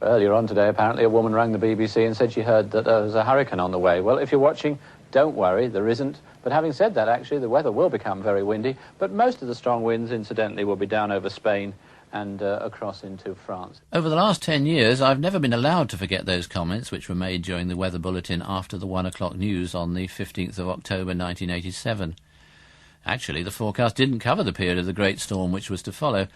Earlier on today, apparently, a woman rang the BBC and said she heard that there was a hurricane on the way. Well, if you're watching, don't worry, there isn't. But having said that, actually, the weather will become very windy, but most of the strong winds, incidentally, will be down over Spain and across into France. Over the last 10 years, I've never been allowed to forget those comments which were made during the weather bulletin after the 1 o'clock news on the 15th of October 1987. Actually, the forecast didn't cover the period of the great storm which was to follow.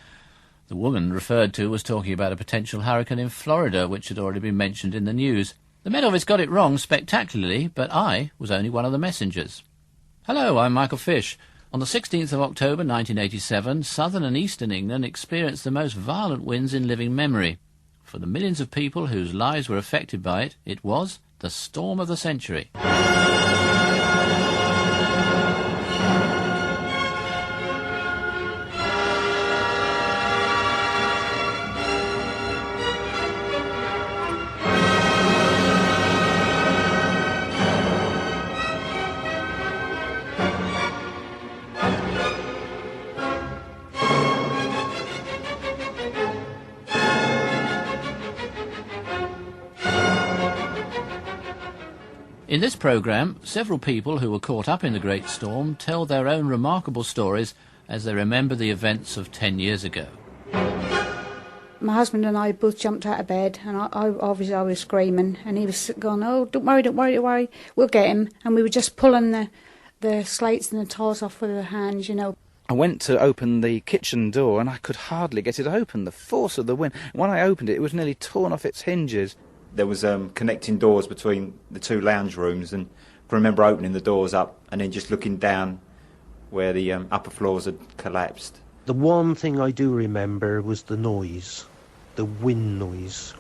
The woman referred to was talking about a potential hurricane in Florida, which had already been mentioned in the news. The Met Office got it wrong spectacularly, but I was only one of the messengers. Hello, I'm Michael Fish. On the 16th of October 1987, southern and eastern England experienced the most violent winds in living memory. For the millions of people whose lives were affected by it, it was the storm of the century. In this programme, several people who were caught up in the Great Storm tell their own remarkable stories as they remember the events of 10 years ago. My husband and I both jumped out of bed, and I was screaming, and he was going, "Oh, don't worry, we'll get him." And we were just pulling the slates and the tiles off with our hands, you know. I went to open the kitchen door, and I could hardly get it open, the force of the wind. When I opened it, it was nearly torn off its hinges. There was connecting doors between the two lounge rooms, and I remember opening the doors up and then just looking down where the upper floors had collapsed. The one thing I do remember was the noise, the wind noise.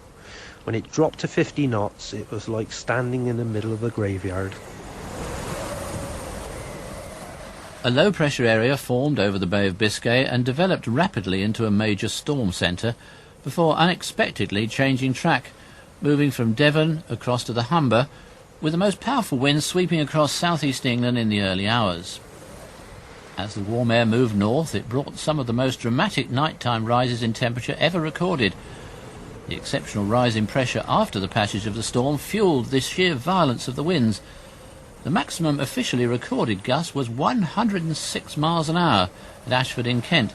When it dropped to 50 knots, it was like standing in the middle of a graveyard. A low-pressure area formed over the Bay of Biscay and developed rapidly into a major storm centre before unexpectedly changing track, moving from Devon across to the Humber, with the most powerful winds sweeping across southeast England in the early hours. As the warm air moved north, it brought some of the most dramatic nighttime rises in temperature ever recorded. The exceptional rise in pressure after the passage of the storm fuelled the sheer violence of the winds. The maximum officially recorded gust was 106 miles an hour at Ashford in Kent.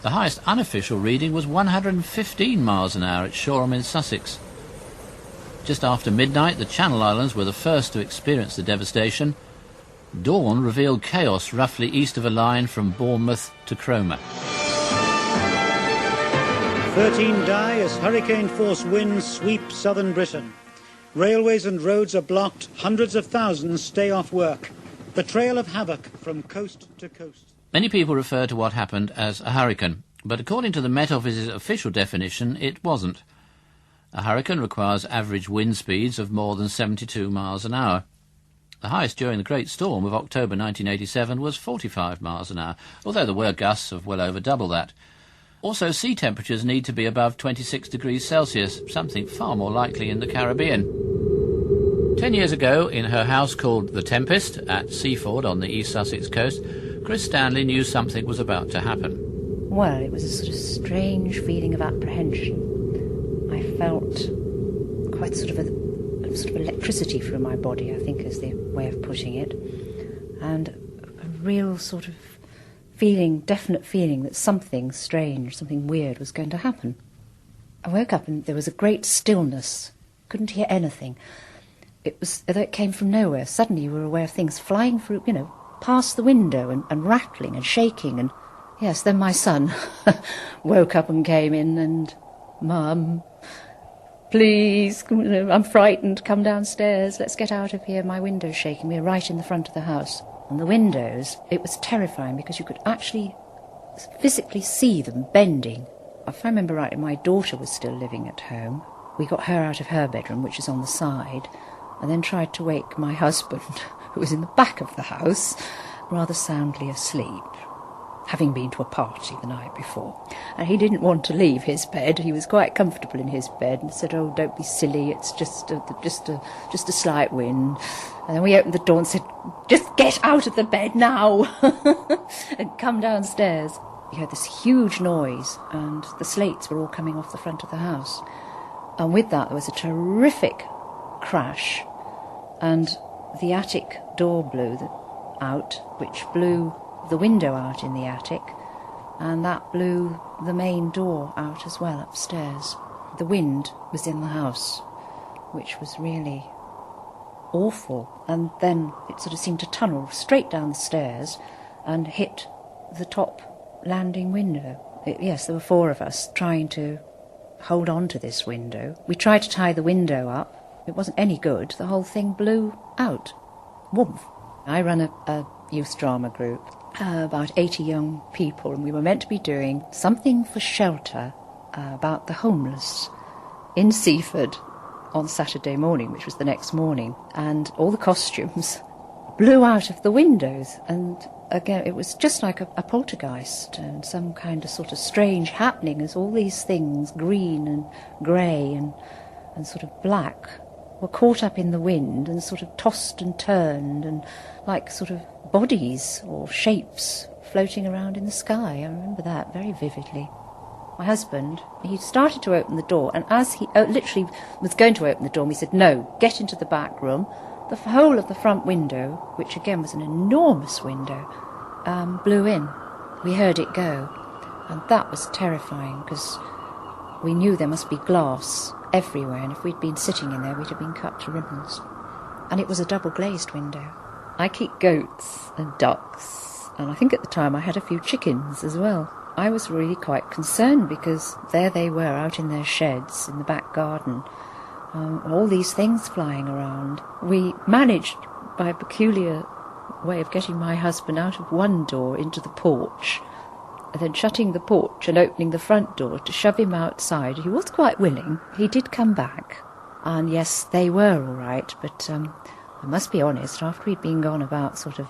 The highest unofficial reading was 115 miles an hour at Shoreham in Sussex. Just after midnight, the Channel Islands were the first to experience the devastation. Dawn revealed chaos roughly east of a line from Bournemouth to Cromer. 13 die as hurricane-force winds sweep southern Britain. Railways and roads are blocked. Hundreds of thousands stay off work. The trail of havoc from coast to coast. Many people refer to what happened as a hurricane, but according to the Met Office's official definition, it wasn't. A hurricane requires average wind speeds of more than 72 miles an hour. The highest during the Great Storm of October 1987 was 45 miles an hour, although there were gusts of well over double that. Also, sea temperatures need to be above 26 degrees Celsius, something far more likely in the Caribbean. 10 years ago, in her house called The Tempest at Seaford on the East Sussex coast, Chris Stanley knew something was about to happen. Well, it was a sort of strange feeling of apprehension. I felt quite sort of electricity through my body, I think is the way of putting it, and a real sort of feeling, definite feeling that something strange, something weird was going to happen. I woke up and there was a great stillness. Couldn't hear anything. Although it came from nowhere. Suddenly you were aware of things flying through, past the window and rattling and shaking. And yes, then my son woke up and came in and, "Mum, please, I'm frightened, come downstairs, let's get out of here, my window's shaking." We were right in the front of the house. And the windows, it was terrifying because you could actually physically see them bending. If I remember rightly, my daughter was still living at home. We got her out of her bedroom, which is on the side, and then tried to wake my husband, who was in the back of the house, rather soundly asleep, having been to a party the night before. And he didn't want to leave his bed. He was quite comfortable in his bed and said, "Oh, don't be silly, it's just a slight wind." And then we opened the door and said, "Just get out of the bed now and come downstairs." We heard this huge noise and the slates were all coming off the front of the house. And with that, there was a terrific crash, and the attic door blew out, which blew the window out in the attic, and that blew the main door out as well upstairs. The wind was in the house, which was really awful, and then it sort of seemed to tunnel straight down the stairs and hit the top landing window. Yes, there were 4 of us trying to hold on to this window. We tried to tie the window up. It wasn't any good. The whole thing blew out. Woof. I run a youth drama group, about 80 young people, and we were meant to be doing something for shelter about the homeless in Seaford on Saturday morning, which was the next morning, and all the costumes blew out of the windows, and again it was just like a poltergeist and some kind of sort of strange happening as all these things, green and grey and sort of black, were caught up in the wind and sort of tossed and turned, and like sort of bodies or shapes floating around in the sky. I remember that very vividly. My husband, he started to open the door, and as he literally was going to open the door, he said, "No, get into the back room." The whole of the front window, which again was an enormous window, blew in. We heard it go, and that was terrifying, because we knew there must be glass everywhere, and if we'd been sitting in there, we'd have been cut to ribbons. And it was a double-glazed window. I keep goats and ducks, and I think at the time I had a few chickens as well. I was really quite concerned, because there they were out in their sheds in the back garden, all these things flying around. We managed, by a peculiar way of getting my husband out of one door into the porch, and then shutting the porch and opening the front door to shove him outside. He was quite willing. He did come back, and yes, they were all right, but I must be honest, after he'd been gone about sort of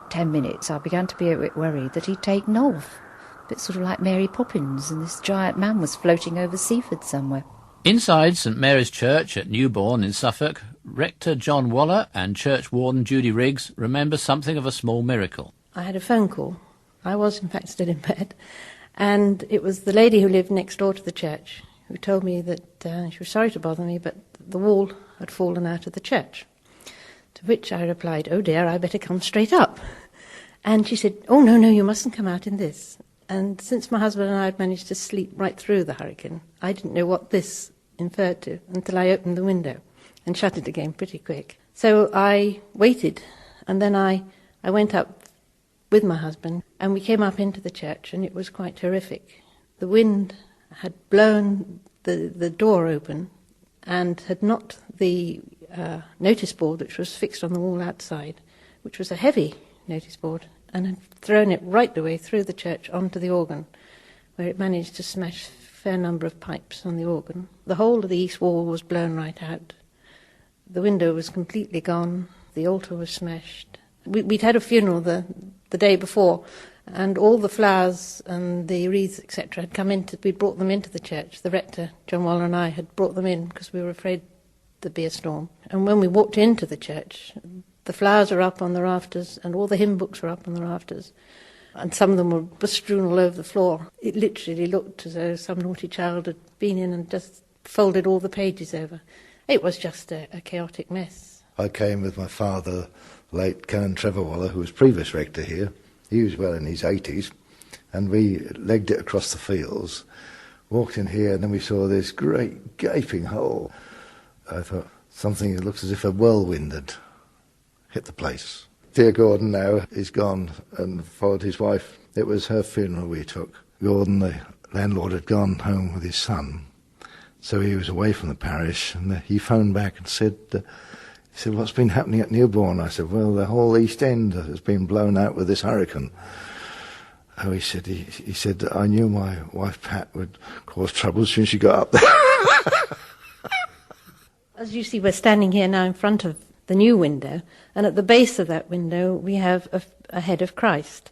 10 minutes, I began to be a bit worried that he'd taken off. A bit sort of like Mary Poppins, and this giant man was floating over Seaford somewhere. Inside St Mary's Church at Newbourne in Suffolk, Rector John Waller and Church Warden Judy Riggs remember something of a small miracle. I had a phone call. I was, in fact, still in bed. And it was the lady who lived next door to the church who told me that she was sorry to bother me, but the wall had fallen out of the church. To which I replied, "Oh dear, I better come straight up." And she said, "Oh, no, you mustn't come out in this." And since my husband and I had managed to sleep right through the hurricane, I didn't know what this inferred to until I opened the window and shut it again pretty quick. So I waited, and then I went up with my husband, and we came up into the church, and it was quite terrific. The wind had blown the door open and had knocked the notice board, which was fixed on the wall outside, which was a heavy notice board, and had thrown it right the way through the church onto the organ, where it managed to smash a fair number of pipes on the organ. The whole of the east wall was blown right out. The window was completely gone. The altar was smashed. We'd had a funeral the day before, and all the flowers and the wreaths, etc., had come into. We brought them into the church. The rector, John Waller, and I had brought them in because we were afraid there'd be a storm. And when we walked into the church, the flowers were up on the rafters, and all the hymn books were up on the rafters, and some of them were bestrewn all over the floor. It literally looked as though some naughty child had been in and just folded all the pages over. It was just a chaotic mess. I came with my father, late Canon Trevor Waller, who was previous rector here. He was well in his 80s, and we legged it across the fields, walked in here, and then we saw this great gaping hole. I thought, something that looks as if a whirlwind had hit the place. Dear Gordon now is gone and followed his wife. It was her funeral we took. Gordon, the landlord, had gone home with his son, so he was away from the parish, and he phoned back and said, he said, "What's been happening at Newbourne?" I said, "Well, the whole East End has been blown out with this hurricane." Oh, he said, "I knew my wife Pat would cause trouble as soon as she got up there." As you see, we're standing here now in front of the new window, and at the base of that window we have a head of Christ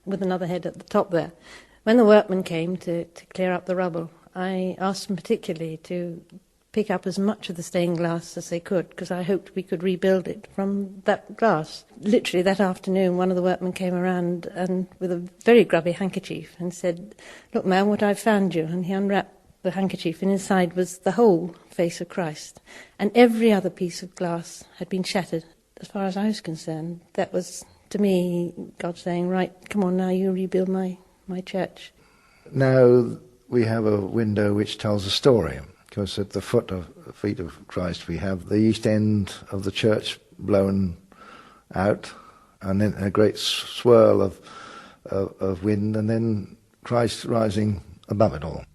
with another head at the top there. When the workmen came to clear up the rubble, I asked them particularly to pick up as much of the stained glass as they could, because I hoped we could rebuild it from that glass. Literally that afternoon, one of the workmen came around and with a very grubby handkerchief and said, "Look, ma'am, what I've found you." And he unwrapped the handkerchief, and inside was the whole face of Christ. And every other piece of glass had been shattered, as far as I was concerned. That was, to me, God saying, right, come on now, you rebuild my church. Now we have a window which tells a story, because at the feet of Christ we have the east end of the church blown out, and then a great swirl of wind, and then Christ rising above it all.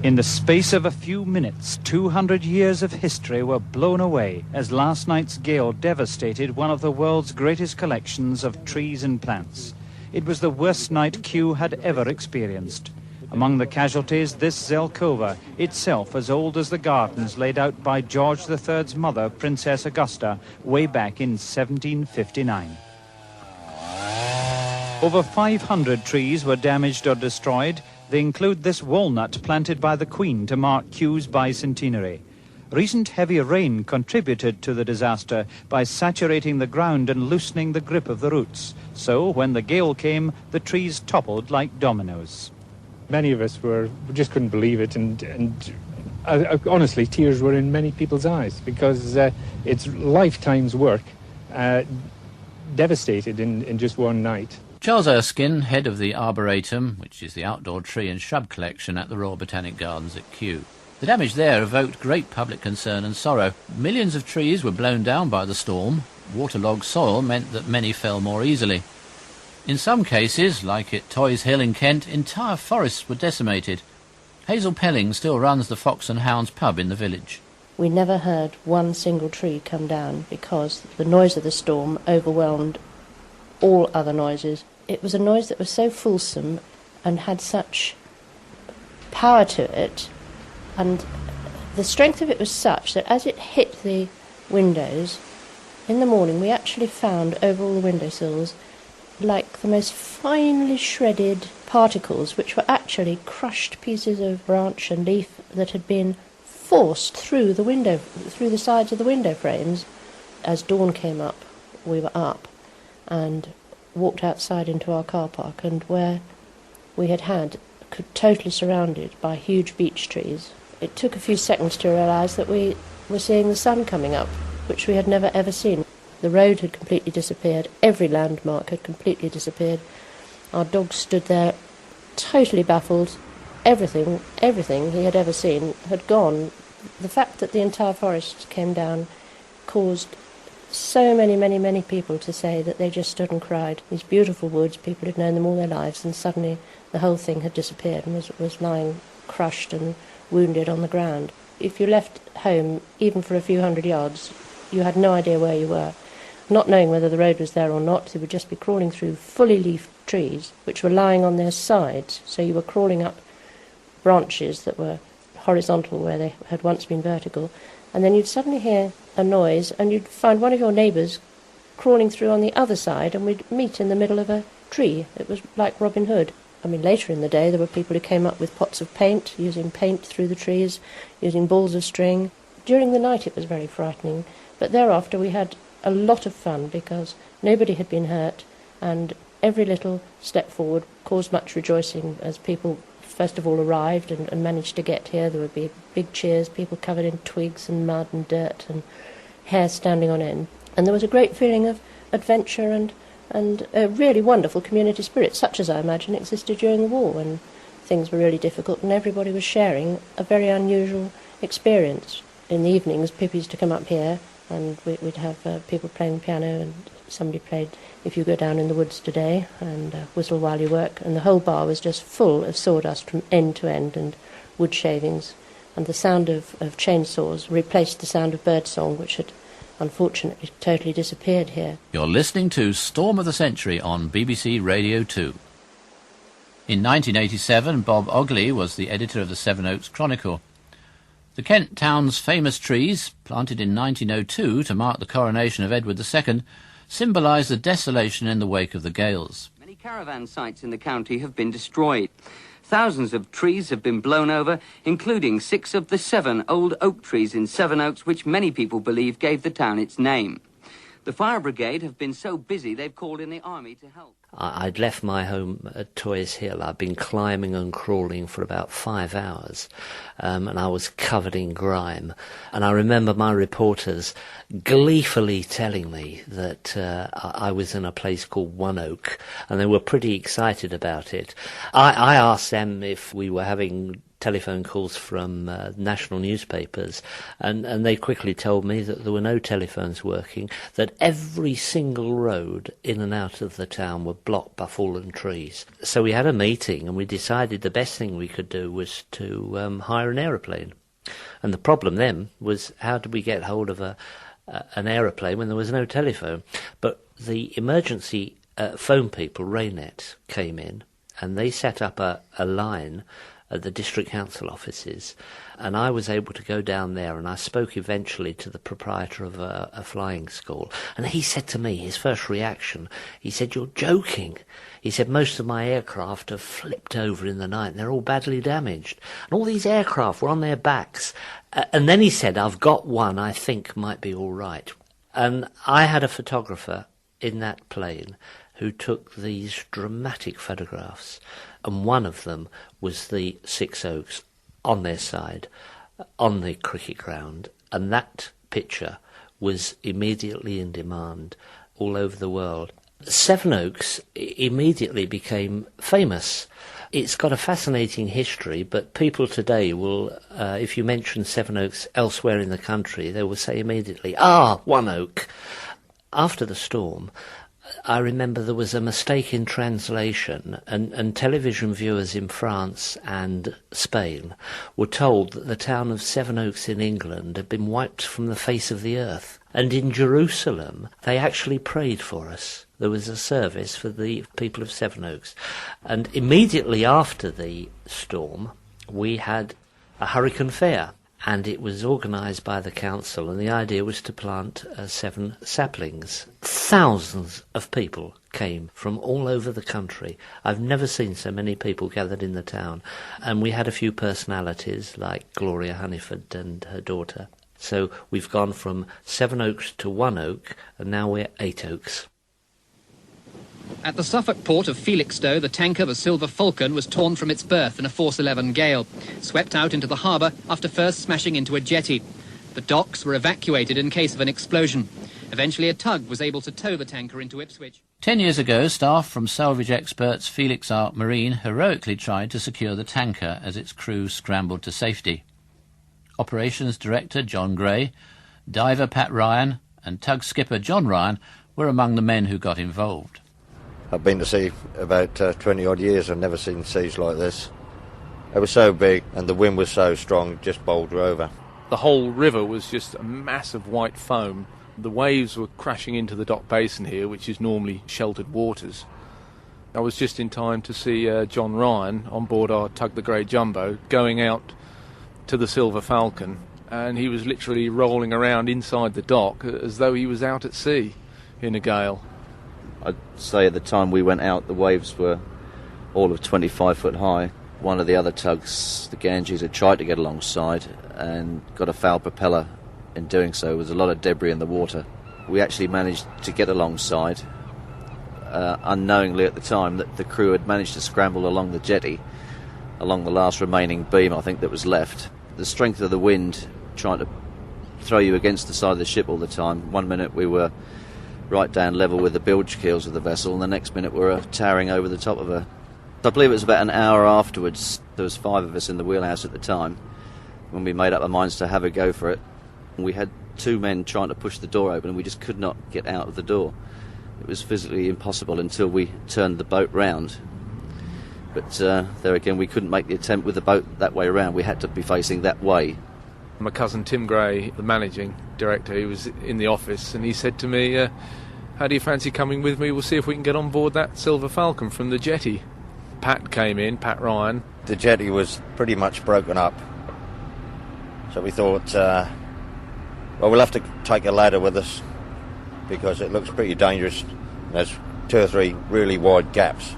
In the space of a few minutes, 200 years of history were blown away as last night's gale devastated one of the world's greatest collections of trees and plants. It was the worst night Kew had ever experienced. Among the casualties, this Zelkova, itself as old as the gardens laid out by George III's mother, Princess Augusta, way back in 1759. Over 500 trees were damaged or destroyed. They include this walnut planted by the Queen to mark Kew's bicentenary. Recent heavy rain contributed to the disaster by saturating the ground and loosening the grip of the roots. So, when the gale came, the trees toppled like dominoes. Many of us just couldn't believe it, and honestly, tears were in many people's eyes, because it's lifetime's work devastated in just one night. Charles Erskine, head of the Arboretum, which is the outdoor tree and shrub collection at the Royal Botanic Gardens at Kew. The damage there evoked great public concern and sorrow. Millions of trees were blown down by the storm. Waterlogged soil meant that many fell more easily. In some cases, like at Toys Hill in Kent, entire forests were decimated. Hazel Pelling still runs the Fox and Hounds pub in the village. We never heard one single tree come down because the noise of the storm overwhelmed all other noises. It was a noise that was so fulsome and had such power to it, and the strength of it was such that as it hit the windows, in the morning we actually found over all the windowsills like the most finely shredded particles, which were actually crushed pieces of branch and leaf that had been forced through the window, through the sides of the window frames. As dawn came up, we were up and walked outside into our car park, and where we had totally surrounded by huge beech trees. It took a few seconds to realise that we were seeing the sun coming up, which we had never ever seen. The road had completely disappeared, every landmark had completely disappeared. Our dog stood there totally baffled. Everything he had ever seen had gone. The fact that the entire forest came down caused so many people to say that they just stood and cried. These beautiful woods, people had known them all their lives, and suddenly the whole thing had disappeared and was lying crushed and wounded on the ground. If you left home, even for a few hundred yards, you had no idea where you were. Not knowing whether the road was there or not, you would just be crawling through fully leafed trees, which were lying on their sides, so you were crawling up branches that were horizontal where they had once been vertical, and then you'd suddenly hear a noise, and you'd find one of your neighbours crawling through on the other side, and we'd meet in the middle of a tree. It was like Robin Hood. I mean, later in the day there were people who came up with pots of paint, using paint through the trees, using balls of string. During the night it was very frightening, but thereafter we had a lot of fun because nobody had been hurt, and every little step forward caused much rejoicing as people first of all arrived and managed to get here. There would be big cheers, people covered in twigs and mud and dirt and hair standing on end. And there was a great feeling of adventure and a really wonderful community spirit, such as I imagine existed during the war when things were really difficult and everybody was sharing a very unusual experience. In the evenings, people used to come up here and we'd have people playing the piano, and somebody played If You Go Down in the Woods Today and Whistle While You Work, and the whole bar was just full of sawdust from end to end and wood shavings, and the sound of chainsaws replaced the sound of birdsong, which had unfortunately totally disappeared here. You're listening to Storm of the Century on BBC Radio 2. In 1987, Bob Ogley was the editor of the Sevenoaks Chronicle. The Kent town's famous trees, planted in 1902 to mark the coronation of Edward II, symbolise the desolation in the wake of the gales. Many caravan sites in the county have been destroyed. Thousands of trees have been blown over, including 6 of the 7 old oak trees in Sevenoaks, which many people believe gave the town its name. The fire brigade have been so busy they've called in the army to help. I'd left my home at Toys Hill. I'd been climbing and crawling for about 5 hours, and I was covered in grime. And I remember my reporters gleefully telling me that I was in a place called One Oak, and they were pretty excited about it. I asked them if we were having telephone calls from national newspapers, and they quickly told me that there were no telephones working, that every single road in and out of the town were blocked by fallen trees. So we had a meeting, and we decided the best thing we could do was to hire an aeroplane. And the problem then was, how did we get hold of an aeroplane when there was no telephone? But the emergency phone people, Raynet, came in, and they set up a line at the district council offices, and I was able to go down there, and I spoke eventually to the proprietor of a flying school, and he said to me, his first reaction, he said, "You're joking." He said, "Most of my aircraft have flipped over in the night, and they're all badly damaged, and all these aircraft were on their backs." And then he said, "I've got one I think might be all right." And I had a photographer in that plane who took these dramatic photographs, and one of them was the 6 Oaks on their side, on the cricket ground, and that picture was immediately in demand all over the world. 7 Oaks immediately became famous. It's got a fascinating history, but people today will, if you mention 7 Oaks elsewhere in the country, they will say immediately, One Oak. After the storm, I remember there was a mistake in translation, and television viewers in France and Spain were told that the town of 7 Oaks in England had been wiped from the face of the earth. And in Jerusalem, they actually prayed for us. There was a service for the people of 7 Oaks. And immediately after the storm, we had a hurricane fair, and it was organised by the council, and the idea was to plant 7 saplings. Thousands of people came from all over the country. I've never seen so many people gathered in the town. And we had a few personalities like Gloria Hunniford and her daughter. So we've gone from 7 Oaks to 1 Oak, and now we're 8 Oaks. At the Suffolk port of Felixstowe, the tanker, the Silver Falcon, was torn from its berth in a Force 11 gale, swept out into the harbour after first smashing into a jetty. The docks were evacuated in case of an explosion. Eventually a tug was able to tow the tanker into Ipswich. 10 years ago, staff from salvage experts Felix Arc Marine heroically tried to secure the tanker as its crew scrambled to safety. Operations Director John Gray, diver Pat Ryan and tug skipper John Ryan were among the men who got involved. I've been to sea about 20-odd years. I've never seen seas like this. It was so big and the wind was so strong, it just bowled her over. The whole river was just a mass of white foam. The waves were crashing into the dock basin here, which is normally sheltered waters. I was just in time to see John Ryan on board our tug the Grey Jumbo going out to the Silver Falcon, and he was literally rolling around inside the dock as though he was out at sea in a gale. I'd say at the time we went out, the waves were all of 25 foot high. One of the other tugs, the Ganges, had tried to get alongside and got a foul propeller in doing so. There was a lot of debris in the water. We actually managed to get alongside, unknowingly at the time that the crew had managed to scramble along the jetty, along the last remaining beam, I think, that was left. The strength of the wind trying to throw you against the side of the ship all the time. One minute we were right down level with the bilge keels of the vessel, and the next minute we were towering over the top of her. I believe it was about an hour afterwards, there was 5 of us in the wheelhouse at the time, when we made up our minds to have a go for it. We had 2 men trying to push the door open, and we just could not get out of the door. It was physically impossible until we turned the boat round. But there again, we couldn't make the attempt with the boat that way around. We had to be facing that way. My cousin Tim Gray, the managing director, he was in the office, and he said to me, how do you fancy coming with me? We'll see if we can get on board that Silver Falcon from the jetty. Pat came in, Pat Ryan. The jetty was pretty much broken up, so we thought, well, we'll have to take a ladder with us because it looks pretty dangerous. There's 2 or 3 really wide gaps.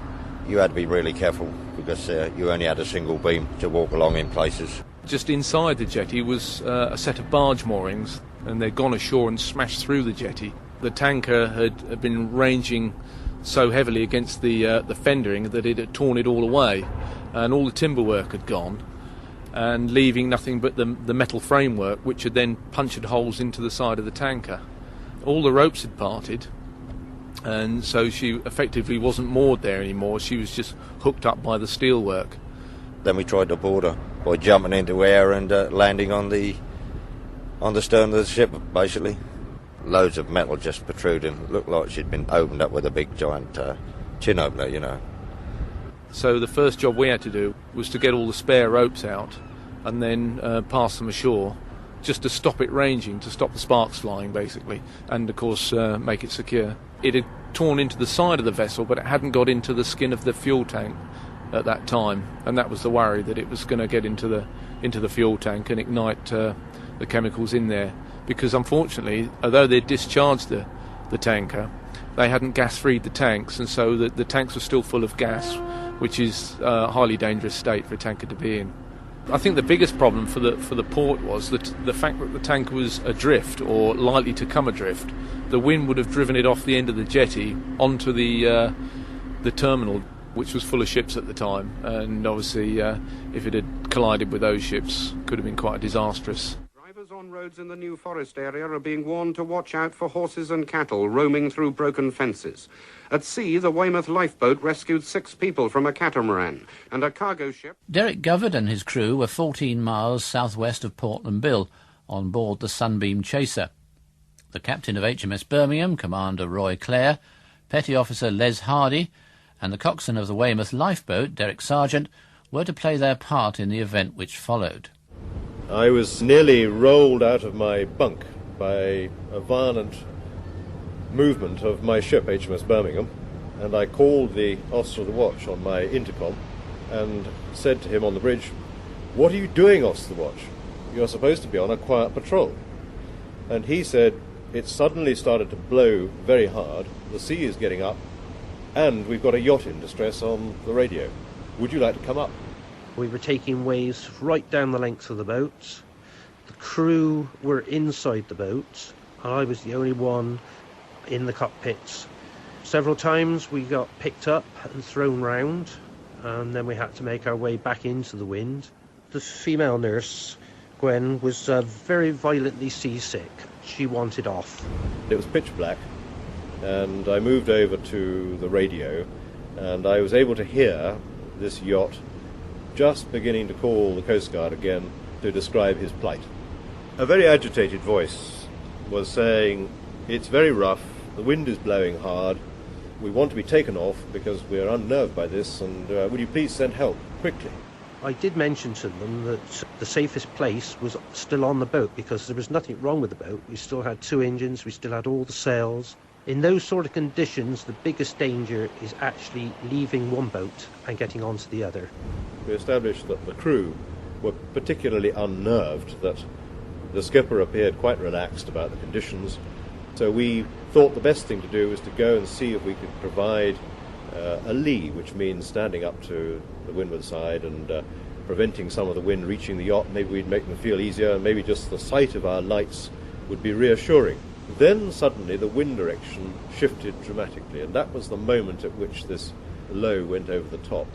You had to be really careful because you only had a single beam to walk along in places. Just inside the jetty was a set of barge moorings, and they'd gone ashore and smashed through the jetty. The tanker had been ranging so heavily against the fendering that it had torn it all away, and all the timber work had gone, and leaving nothing but the metal framework, which had then punctured holes into the side of the tanker. All the ropes had parted, and so she effectively wasn't moored there anymore. She was just hooked up by the steelwork. Then we tried to board her by jumping into air and landing on the stern of the ship, basically. Loads of metal just protruding. It looked like she'd been opened up with a big giant chin opener, you know. So the first job we had to do was to get all the spare ropes out and then pass them ashore, just to stop it ranging, to stop the sparks flying, basically, and of course make it secure. It had torn into the side of the vessel, but it hadn't got into the skin of the fuel tank at that time, and that was the worry, that it was going to get into the fuel tank and ignite the chemicals in there. Because unfortunately, although they'd discharged the tanker, they hadn't gas-freed the tanks, and so the tanks were still full of gas, which is a highly dangerous state for a tanker to be in. I think the biggest problem for the port was that the fact that the tanker was adrift, or likely to come adrift. The wind would have driven it off the end of the jetty onto the terminal, which was full of ships at the time, and obviously if it had collided with those ships, could have been quite disastrous. On roads in the New Forest area are being warned to watch out for horses and cattle roaming through broken fences. At sea, the Weymouth lifeboat rescued 6 people from a catamaran, and a cargo ship... Derek Govard and his crew were 14 miles southwest of Portland Bill, on board the Sunbeam Chaser. The captain of HMS Birmingham, Commander Roy Clare, Petty Officer Les Hardy, and the coxswain of the Weymouth lifeboat, Derek Sargent, were to play their part in the event which followed. I was nearly rolled out of my bunk by a violent movement of my ship, HMS Birmingham, and I called the officer of the watch on my intercom and said to him on the bridge, "What are you doing, officer of the watch? You're supposed to be on a quiet patrol." And he said, "It suddenly started to blow very hard, the sea is getting up, and we've got a yacht in distress on the radio. Would you like to come up?" We were taking waves right down the length of the boat. The crew were inside the boat, and I was the only one in the cockpits. Several times we got picked up and thrown round, and then we had to make our way back into the wind. The female nurse, Gwen, was very violently seasick. She wanted off. It was pitch black, and I moved over to the radio, and I was able to hear this yacht just beginning to call the Coast Guard again to describe his plight. A very agitated voice was saying, "It's very rough, the wind is blowing hard, we want to be taken off because we are unnerved by this, and would you please send help, quickly?" I did mention to them that the safest place was still on the boat, because there was nothing wrong with the boat. We still had 2 engines, we still had all the sails. In those sort of conditions, the biggest danger is actually leaving one boat and getting onto the other. We established that the crew were particularly unnerved, that the skipper appeared quite relaxed about the conditions. So we thought the best thing to do was to go and see if we could provide a lee, which means standing up to the windward side and preventing some of the wind reaching the yacht. Maybe we'd make them feel easier, and maybe just the sight of our lights would be reassuring. Then suddenly the wind direction shifted dramatically, and that was the moment at which this low went over the top.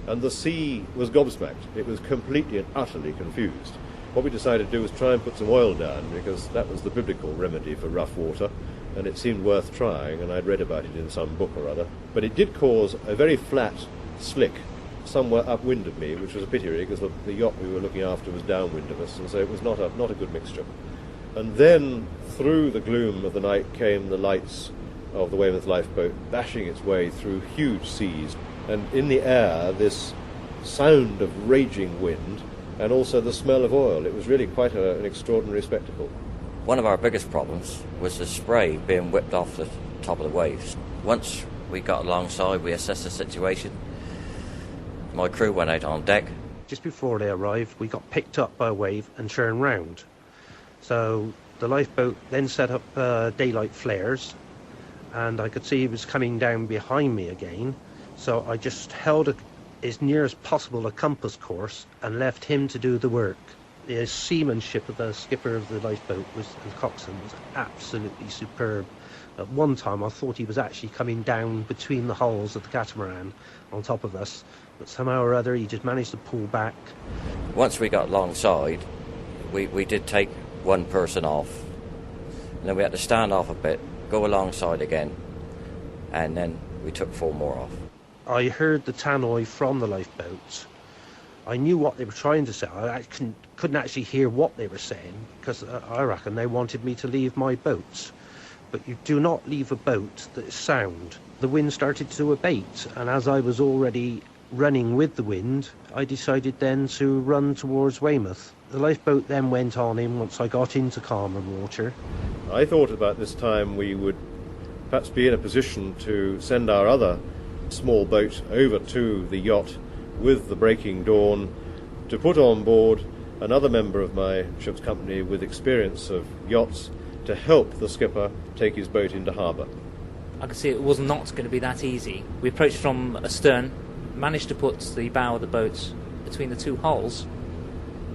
And the sea was gobsmacked. It was completely and utterly confused. What we decided to do was try and put some oil down, because that was the biblical remedy for rough water, and it seemed worth trying, and I'd read about it in some book or other. But it did cause a very flat slick somewhere upwind of me, which was a pity really, because the yacht we were looking after was downwind of us, and so it was not a good mixture. And then through the gloom of the night came the lights of the Weymouth lifeboat bashing its way through huge seas, and in the air this sound of raging wind and also the smell of oil. It was really quite an extraordinary spectacle. One of our biggest problems was the spray being whipped off the top of the waves. Once we got alongside, we assessed the situation. My crew went out on deck. Just before they arrived, we got picked up by a wave and turned round. So the lifeboat then set up daylight flares, and I could see he was coming down behind me again. So I just held as near as possible a compass course and left him to do the work. The seamanship of the skipper of the lifeboat, the coxswain, was absolutely superb. At one time I thought he was actually coming down between the hulls of the catamaran on top of us, but somehow or other he just managed to pull back. Once we got alongside, we did take one person off, and then we had to stand off a bit, go alongside again, and then we took 4 more off. I heard the tannoy from the lifeboat. I knew what they were trying to say. I couldn't actually hear what they were saying, because I reckon they wanted me to leave my boat. But you do not leave a boat that is sound. The wind started to abate, and as I was already running with the wind, I decided then to run towards Weymouth. The lifeboat then went on in once I got into calmer water. I thought about this time we would perhaps be in a position to send our other small boat over to the yacht with the breaking dawn to put on board another member of my ship's company with experience of yachts to help the skipper take his boat into harbour. I could see it was not going to be that easy. We approached from astern, managed to put the bow of the boat between the 2 hulls.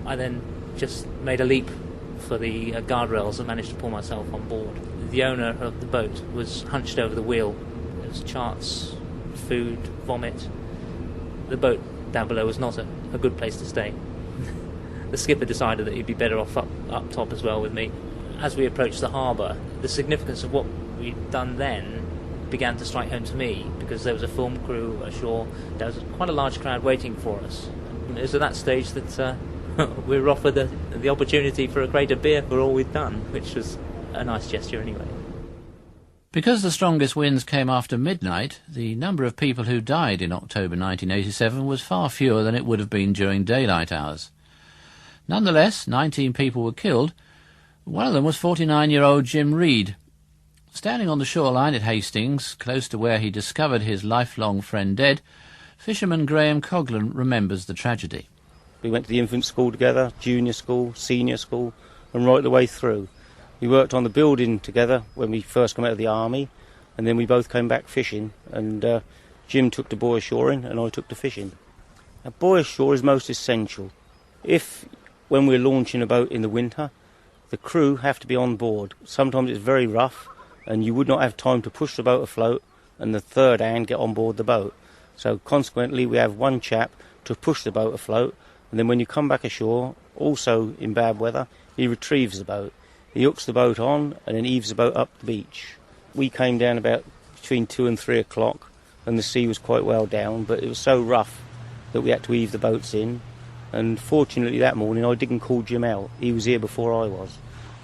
I then just made a leap for the guardrails and managed to pull myself on board. The owner of the boat was hunched over the wheel. There was charts, food, vomit. The boat down below was not a good place to stay. The skipper decided that he'd be better off up top as well with me. As we approached the harbour, the significance of what we'd done then began to strike home to me, because there was a film crew ashore. There was quite a large crowd waiting for us. It was at that stage that we were offered the opportunity for a crate of beer for all we'd done, which was a nice gesture anyway. Because the strongest winds came after midnight, the number of people who died in October 1987 was far fewer than it would have been during daylight hours. Nonetheless, 19 people were killed. One of them was 49-year-old Jim Reed. Standing on the shoreline at Hastings, close to where he discovered his lifelong friend dead, fisherman Graham Coghlan remembers the tragedy. We went to the infant school together, junior school, senior school, and right the way through. We worked on the building together when we first came out of the army, and then we both came back fishing, and Jim took to buoy shoring and I took to fishing. Now, buoy shore is most essential. If, when we're launching a boat in the winter, the crew have to be on board. Sometimes it's very rough, and you would not have time to push the boat afloat and the third hand get on board the boat. So consequently, we have one chap to push the boat afloat, and then when you come back ashore, also in bad weather, he retrieves the boat. He hooks the boat on and then heaves the boat up the beach. We came down about between 2 and 3 o'clock, and the sea was quite well down, but it was so rough that we had to heave the boats in. And fortunately that morning I didn't call Jim out. He was here before I was.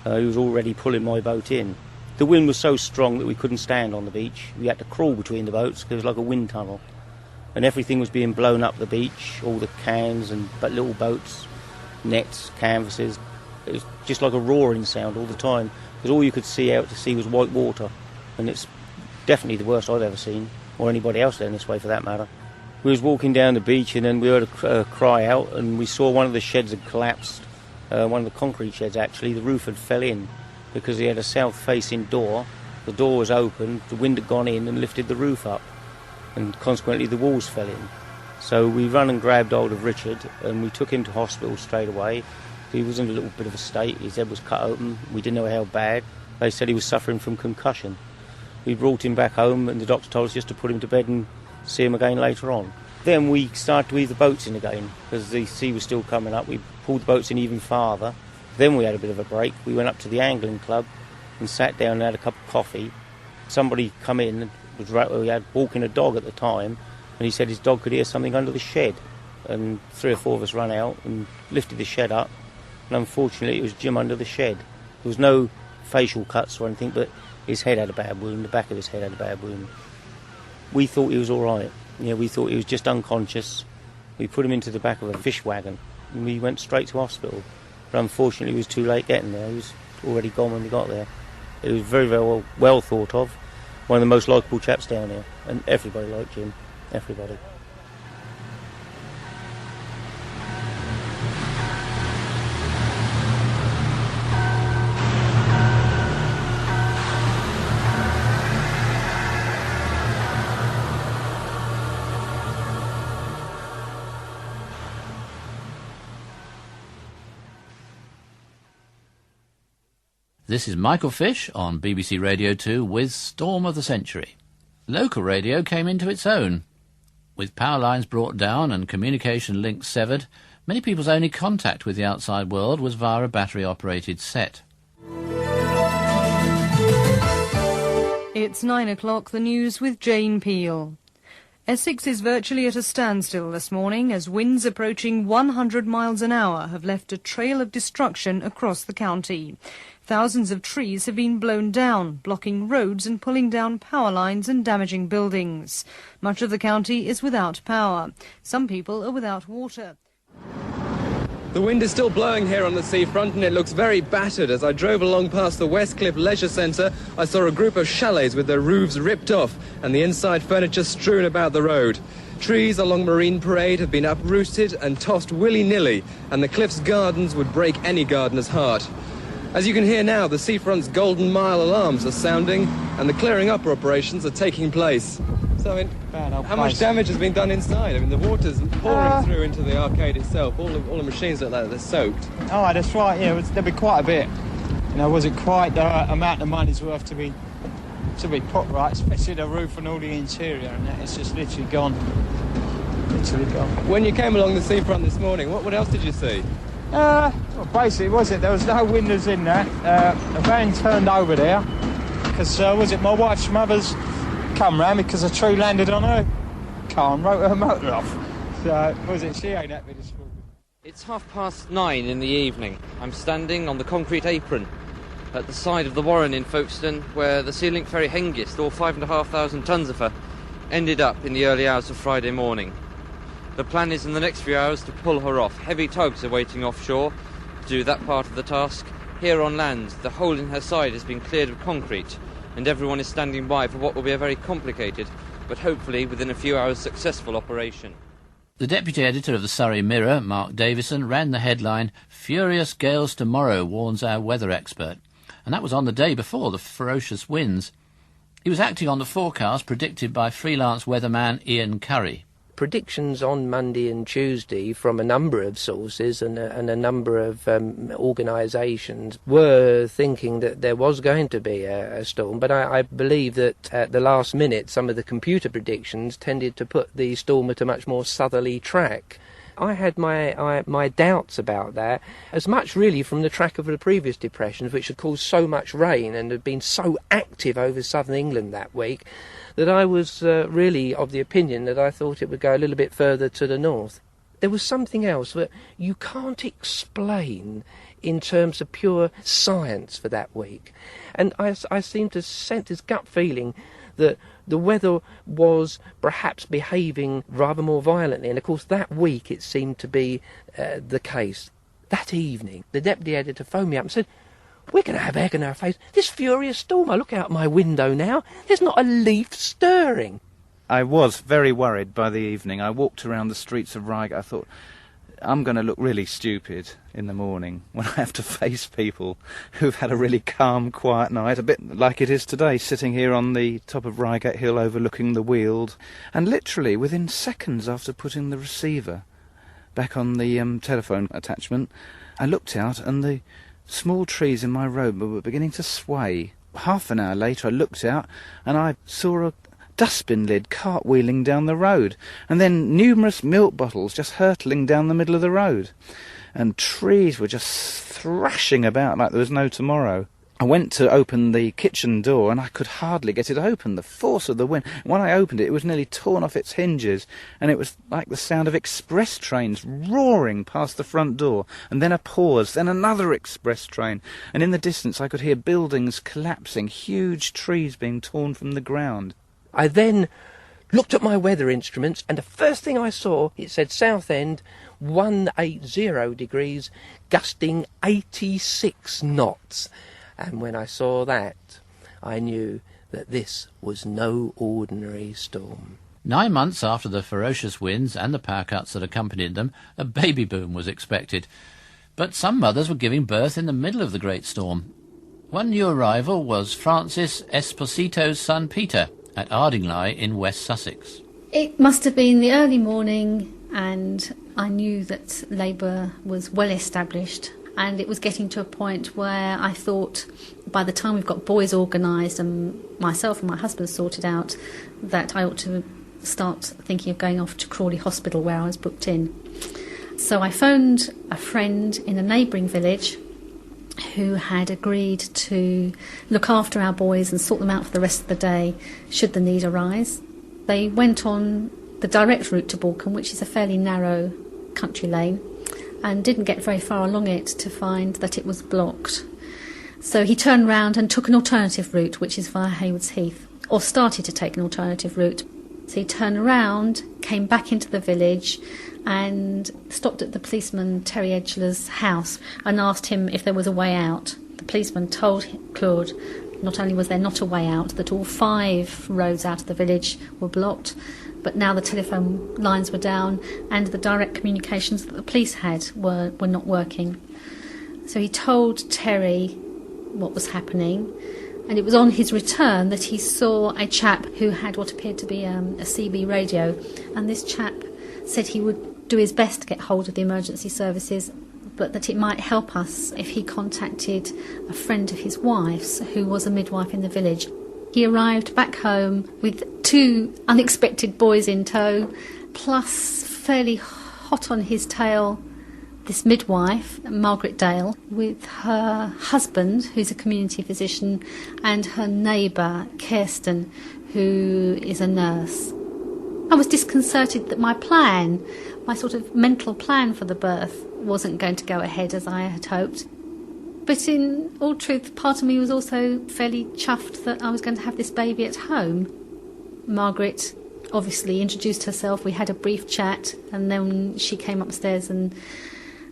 He was already pulling my boat in. The wind was so strong that we couldn't stand on the beach. We had to crawl between the boats because it was like a wind tunnel. And everything was being blown up the beach, all the cans and little boats, nets, canvases. It was just like a roaring sound all the time, because all you could see out to sea was white water. And it's definitely the worst I've ever seen, or anybody else down this way for that matter. We was walking down the beach and then we heard a cry out, and we saw one of the sheds had collapsed, one of the concrete sheds actually. The roof had fell in because he had a south-facing door. The door was open, the wind had gone in and lifted the roof up, and consequently the walls fell in. So we run and grabbed hold of Richard and we took him to hospital straight away. He was in a little bit of a state, his head was cut open, we didn't know how bad. They said he was suffering from concussion. We brought him back home and the doctor told us just to put him to bed and see him again later on. Then we started to heave the boats in again because the sea was still coming up. We pulled the boats in even farther. Then we had a bit of a break. We went up to the angling club and sat down and had a cup of coffee. Somebody come in, we had walking a dog at the time, and he said his dog could hear something under the shed. And 3 or 4 of us ran out and lifted the shed up, and unfortunately it was Jim under the shed. There was no facial cuts or anything, but his head had a bad wound, the back of his head had a bad wound. We thought he was all right. Yeah, we thought he was just unconscious. We put him into the back of a fish wagon and we went straight to hospital. But unfortunately it was too late getting there. He was already gone when we got there. It was very, very well thought of. One of the most likeable chaps down here. And everybody liked Jim. Everybody. This is Michael Fish on BBC Radio 2 with Storm of the Century. Local radio came into its own. With power lines brought down and communication links severed, many people's only contact with the outside world was via a battery-operated set. It's 9 o'clock, the news with Jane Peel. Essex is virtually at a standstill this morning as winds approaching 100 miles an hour have left a trail of destruction across the county. Thousands of trees have been blown down, blocking roads and pulling down power lines and damaging buildings. Much of the county is without power. Some people are without water. The wind is still blowing here on the seafront and it looks very battered. As I drove along past the Westcliff Leisure Centre, I saw a group of chalets with their roofs ripped off and the inside furniture strewn about the road. Trees along Marine Parade have been uprooted and tossed willy-nilly, and the cliff's gardens would break any gardener's heart. As you can hear now, the seafront's Golden Mile alarms are sounding and the clearing up operations are taking place. So, how much damage has been done inside? I mean, the water's pouring through into the arcade itself. All the machines look like they're soaked. Oh, that's right, yeah, there'll be quite a bit. You know, wasn't quite the amount of money's worth to be put right, especially the roof and all the interior and that. It's just literally gone. Literally gone. When you came along the seafront this morning, what else did you see? Well, basically, there was no windows in that. A van turned over there because, my wife's mother's come round because a tree landed on her car and wrote her motor off. So, she ain't happy this morning. It's 9:30 in the evening. I'm standing on the concrete apron at the side of the Warren in Folkestone, where the Sea Link ferry Hengist, all 5,500 tons of her, ended up in the early hours of Friday morning. The plan is in the next few hours to pull her off. Heavy tugs are waiting offshore to do that part of the task. Here on land, the hole in her side has been cleared of concrete, and everyone is standing by for what will be a very complicated, but hopefully within a few hours successful operation. The deputy editor of the Surrey Mirror, Mark Davison, ran the headline, "Furious Gales Tomorrow, warns our weather expert." And that was on the day before the ferocious winds. He was acting on the forecast predicted by freelance weatherman Ian Curry. Predictions on Monday and Tuesday from a number of sources and a number of organisations were thinking that there was going to be a storm, but I believe that at the last minute some of the computer predictions tended to put the storm at a much more southerly track. I had my doubts about that, as much really from the track of the previous depressions, which had caused so much rain and had been so active over southern England that week, that I was really of the opinion that I thought it would go a little bit further to the north. There was something else that you can't explain in terms of pure science for that week. And I seemed to sense this gut feeling that the weather was perhaps behaving rather more violently. And of course that week it seemed to be the case. That evening, the deputy editor phoned me up and said, "We're going to have egg in our face. This furious storm, I look out my window now, there's not a leaf stirring." I was very worried by the evening. I walked around the streets of Reigate. I thought, I'm going to look really stupid in the morning when I have to face people who've had a really calm, quiet night, a bit like it is today, sitting here on the top of Reigate Hill overlooking the Weald. And literally, within seconds after putting the receiver back on the telephone attachment, I looked out and the small trees in my road were beginning to sway. Half an hour later I looked out and I saw a dustbin lid cartwheeling down the road, and then numerous milk bottles just hurtling down the middle of the road, and trees were just thrashing about like there was no tomorrow. I went to open the kitchen door and I could hardly get it open. The force of the wind, when I opened it, it was nearly torn off its hinges, and it was like the sound of express trains roaring past the front door, and then a pause, then another express train, and in the distance I could hear buildings collapsing, huge trees being torn from the ground. I then looked at my weather instruments, and the first thing I saw, it said Southend 180 degrees, gusting 86 knots. And when I saw that, I knew that this was no ordinary storm. 9 months after the ferocious winds and the power cuts that accompanied them, a baby boom was expected. But some mothers were giving birth in the middle of the great storm. One new arrival was Francis Esposito's son Peter, at Ardingly in West Sussex. It must have been the early morning, and I knew that Labour was well established, and it was getting to a point where I thought by the time we've got boys organised and myself and my husband sorted out, that I ought to start thinking of going off to Crawley Hospital where I was booked in. So I phoned a friend in a neighbouring village who had agreed to look after our boys and sort them out for the rest of the day should the need arise. They went on the direct route to Balcombe, which is a fairly narrow country lane, and didn't get very far along it to find that it was blocked. So he turned round and took an alternative route, which is via Haywards Heath, or started to take an alternative route. So he turned around, came back into the village and stopped at the policeman Terry Edgeler's house and asked him if there was a way out. The policeman told Claude not only was there not a way out, that all 5 roads out of the village were blocked, but now the telephone lines were down and the direct communications that the police had were not working. So he told Terry what was happening, and it was on his return that he saw a chap who had what appeared to be a CB radio, and this chap said he would do his best to get hold of the emergency services, but that it might help us if he contacted a friend of his wife's who was a midwife in the village. He arrived back home with 2 unexpected boys in tow, plus fairly hot on his tail this midwife, Margaret Dale, with her husband, who's a community physician, and her neighbour, Kirsten, who is a nurse. I was disconcerted that my plan, my sort of mental plan for the birth, wasn't going to go ahead as I had hoped. But in all truth, part of me was also fairly chuffed that I was going to have this baby at home. Margaret obviously introduced herself, we had a brief chat, and then she came upstairs and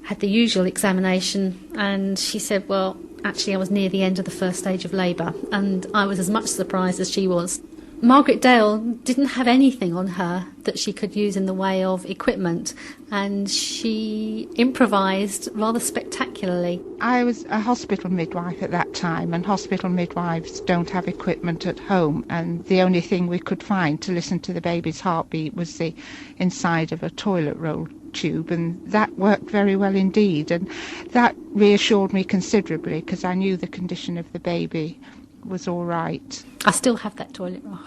had the usual examination, and she said, well, actually I was near the end of the first stage of labour, and I was as much surprised as she was. Margaret Dale didn't have anything on her that she could use in the way of equipment, and she improvised rather spectacularly. I was a hospital midwife at that time, and hospital midwives don't have equipment at home, and the only thing we could find to listen to the baby's heartbeat was the inside of a toilet roll tube, and that worked very well indeed, and that reassured me considerably because I knew the condition of the baby was all right. I still have that toilet roll.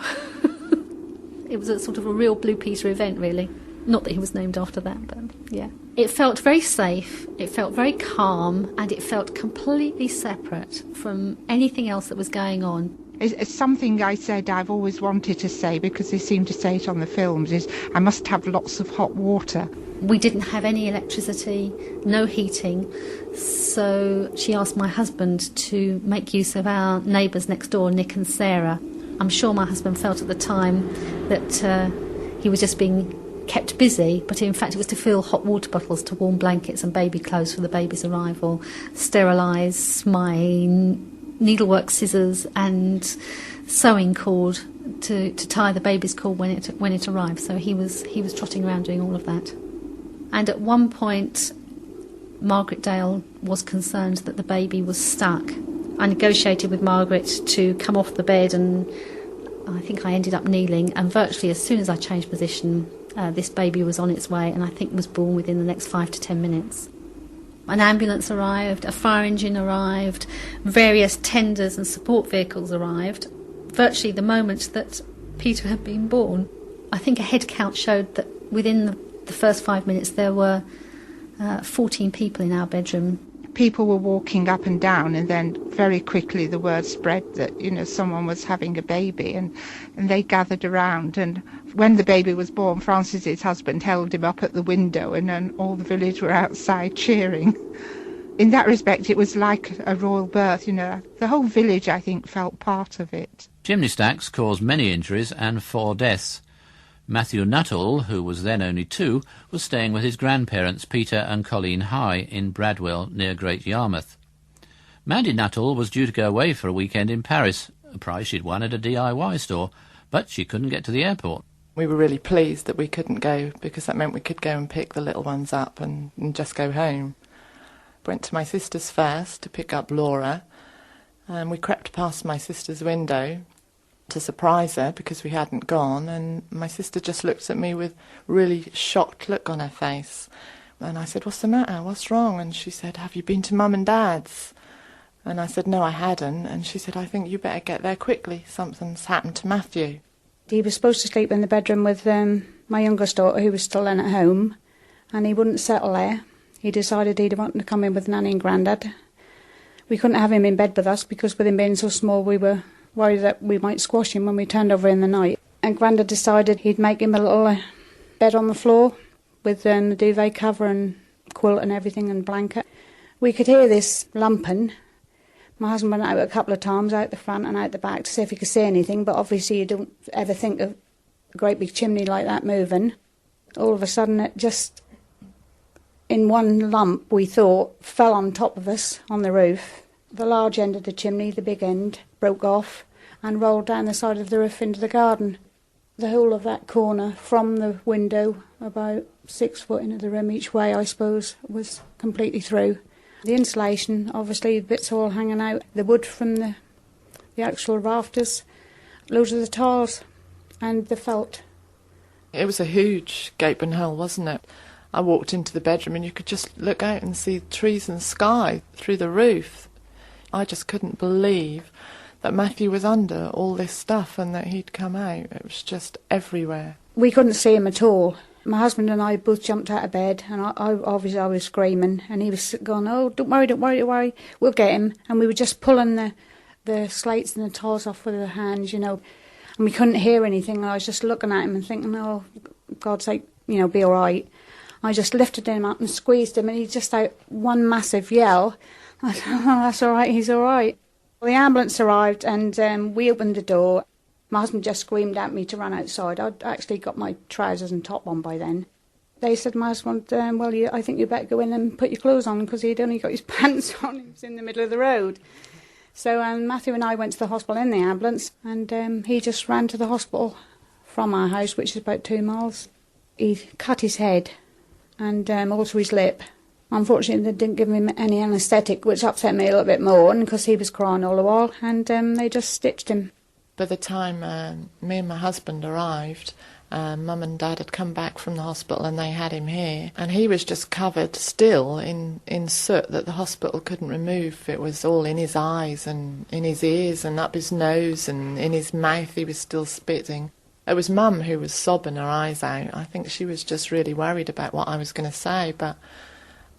It was a sort of a real Blue Peter event, really. Not that he was named after that, but yeah. It felt very safe, it felt very calm, and it felt completely separate from anything else that was going on. It's something I said I've always wanted to say, because they seem to say it on the films, is I must have lots of hot water. We didn't have any electricity, no heating, so she asked my husband to make use of our neighbours next door, Nick and Sarah. I'm sure my husband felt at the time that he was just being kept busy, but in fact it was to fill hot water bottles to warm blankets and baby clothes for the baby's arrival, sterilise my needlework scissors and sewing cord to tie the baby's cord when it arrived. So he was trotting around doing all of that. And at one point, Margaret Dale was concerned that the baby was stuck. I negotiated with Margaret to come off the bed, and I think I ended up kneeling, and virtually as soon as I changed position, this baby was on its way, and I think was born within the next 5 to 10 minutes. An ambulance arrived, a fire engine arrived, various tenders and support vehicles arrived, virtually the moment that Peter had been born. I think a head count showed that within the first 5 minutes there were 14 people in our bedroom. People were walking up and down, and then very quickly the word spread that, someone was having a baby, and they gathered around. And when the baby was born, Francis's husband held him up at the window, and then all the village were outside cheering. In that respect, it was like a royal birth, The whole village, I think, felt part of it. Chimney stacks caused many injuries and 4 deaths. Matthew Nuttall, who was then only 2, was staying with his grandparents Peter and Colleen High in Bradwell near Great Yarmouth. Mandy Nuttall was due to go away for a weekend in Paris, a prize she'd won at a DIY store, but she couldn't get to the airport. We were really pleased that we couldn't go, because that meant we could go and pick the little ones up and just go home. Went to my sister's first to pick up Laura, and we crept past my sister's window to surprise her because we hadn't gone, and my sister just looked at me with really shocked look on her face. And I said, "What's the matter? What's wrong?" And she said, "Have you been to Mum and Dad's?" And I said, no, I hadn't. And she said, I think you better get there quickly. Something's happened to Matthew. He was supposed to sleep in the bedroom with my youngest daughter, who was still in at home, and he wouldn't settle there. He decided he'd want to come in with Nanny and Grandad. We couldn't have him in bed with us because with him being so small, we were worried that we might squash him when we turned over in the night. And Grandad decided he'd make him a little bed on the floor with the duvet cover and quilt and everything and blanket. We could hear this lumping. My husband went out a couple of times, out the front and out the back, to see if he could see anything, but obviously you don't ever think of a great big chimney like that moving. All of a sudden it just, in one lump, we thought, fell on top of us on the roof. The large end of the chimney, the big end, broke off and rolled down the side of the roof into the garden. The whole of that corner, from the window, about 6 foot into the room each way, I suppose, was completely through. The insulation, obviously, the bits all hanging out. The wood from the actual rafters, loads of the tiles, and the felt. It was a huge gaping hole, wasn't it? I walked into the bedroom and you could just look out and see trees and sky through the roof. I just couldn't believe that Matthew was under all this stuff and that he'd come out. It was just everywhere. We couldn't see him at all. My husband and I both jumped out of bed, and I was screaming, and he was going, oh, don't worry, we'll get him. And we were just pulling the slates and the tiles off with our hands, and we couldn't hear anything. And I was just looking at him and thinking, oh, God's sake, be all right. I just lifted him up and squeezed him, and he just out one massive yell. I said, oh, that's all right, he's all right. Well, the ambulance arrived, and we opened the door. My husband just screamed at me to run outside. I'd actually got my trousers and top on by then. They said, my husband, I think you better go in and put your clothes on, because he'd only got his pants on. He was in the middle of the road. So Matthew and I went to the hospital in the ambulance, and he just ran to the hospital from our house, which is about 2 miles. He cut his head and also his lip. Unfortunately, they didn't give him any anaesthetic, which upset me a little bit more, because he was crying all the while, and they just stitched him. By the time me and my husband arrived, Mum and Dad had come back from the hospital and they had him here. And he was just covered still in soot that the hospital couldn't remove. It was all in his eyes and in his ears and up his nose, and in his mouth he was still spitting. It was Mum who was sobbing her eyes out. I think she was just really worried about what I was going to say, but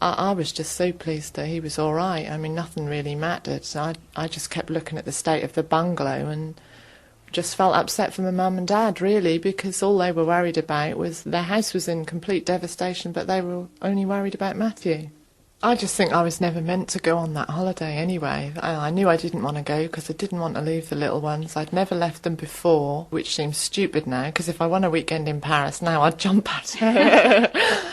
I was just so pleased that he was all right. I mean, nothing really mattered. So I just kept looking at the state of the bungalow and just felt upset for my mum and dad, really, because all they were worried about was their house was in complete devastation, but they were only worried about Matthew. I just think I was never meant to go on that holiday anyway. I knew I didn't want to go because I didn't want to leave the little ones. I'd never left them before, which seems stupid now, because if I won a weekend in Paris now, I'd jump at it.